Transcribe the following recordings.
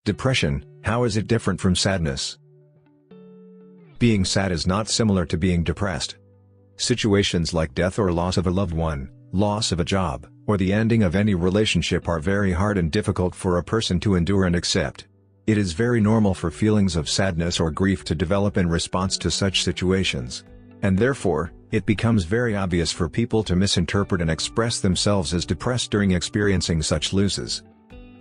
Depression, how is it different from sadness? Being sad is not similar to being depressed. Situations like death or loss of a loved one, loss of a job, or the ending of any relationship are very hard and difficult for a person to endure and accept. It is very normal for feelings of sadness or grief to develop in response to such situations. And therefore, it becomes very obvious for people to misinterpret and express themselves as depressed during experiencing such losses.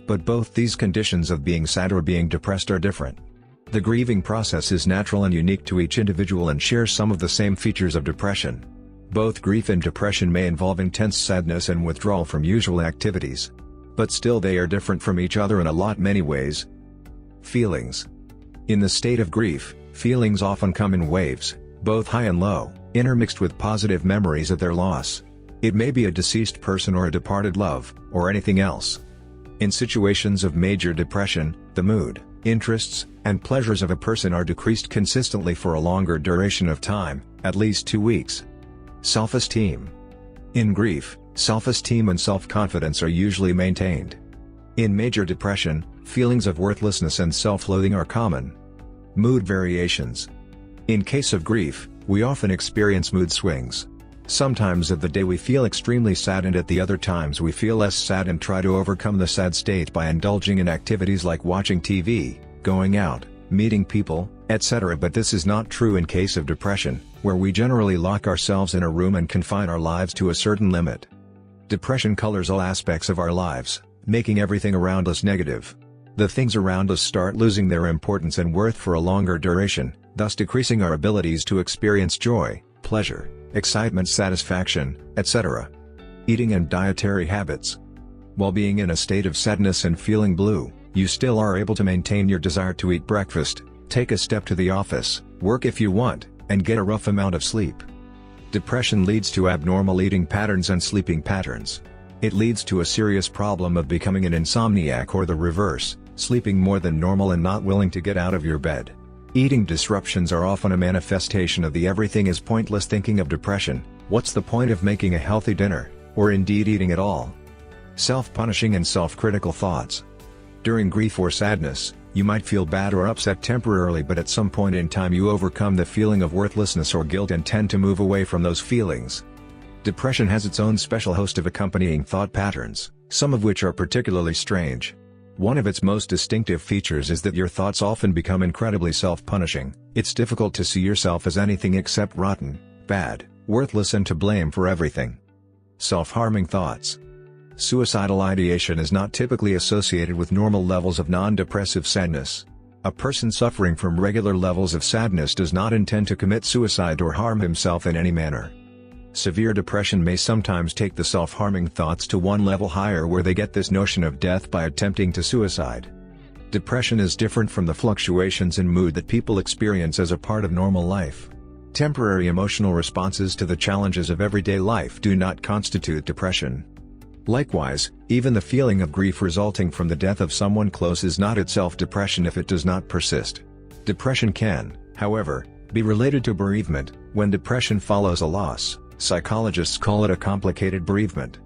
But both these conditions of being sad or being depressed are different. The grieving process is natural and unique to each individual and shares some of the same features of depression. Both grief and depression may involve intense sadness and withdrawal from usual activities. But still they are different from each other in many ways. Feelings. In the state of grief, feelings often come in waves, both high and low, intermixed with positive memories of their loss. It may be a deceased person or a departed love, or anything else. In situations of major depression, the mood, interests, and pleasures of a person are decreased consistently for a longer duration of time, at least 2 weeks. Self-esteem. In grief, self-esteem and self-confidence are usually maintained. In major depression, feelings of worthlessness and self-loathing are common. Mood variations. In case of grief, we often experience mood swings. Sometimes of the day we feel extremely sad and at the other times we feel less sad and try to overcome the sad state by indulging in activities like watching TV, going out, meeting people, etc. But this is not true in case of depression, where we generally lock ourselves in a room and confine our lives to a certain limit. Depression colors all aspects of our lives, making everything around us negative. The things around us start losing their importance and worth for a longer duration, thus decreasing our abilities to experience joy, pleasure, excitement, satisfaction, etc. Eating and dietary habits. While being in a state of sadness and feeling blue, you still are able to maintain your desire to eat breakfast, take a step to the office, work if you want, and get a rough amount of sleep. Depression leads to abnormal eating patterns and sleeping patterns. It leads to a serious problem of becoming an insomniac or the reverse, sleeping more than normal and not willing to get out of your bed. Eating disruptions are often a manifestation of the everything is pointless thinking of depression. What's the point of making a healthy dinner, or indeed eating at all? Self-punishing and self-critical thoughts. During grief or sadness, you might feel bad or upset temporarily, but at some point in time you overcome the feeling of worthlessness or guilt and tend to move away from those feelings. Depression has its own special host of accompanying thought patterns, some of which are particularly strange. One of its most distinctive features is that your thoughts often become incredibly self-punishing. It's difficult to see yourself as anything except rotten, bad, worthless and to blame for everything. Self-harming thoughts. Suicidal ideation is not typically associated with normal levels of non-depressive sadness. A person suffering from regular levels of sadness does not intend to commit suicide or harm himself in any manner. Severe depression may sometimes take the self-harming thoughts to one level higher, where they get this notion of death by attempting to suicide. Depression is different from the fluctuations in mood that people experience as a part of normal life. Temporary emotional responses to the challenges of everyday life do not constitute depression. Likewise, even the feeling of grief resulting from the death of someone close is not itself depression if it does not persist. Depression can, however, be related to bereavement. When depression follows a loss, psychologists call it a complicated bereavement.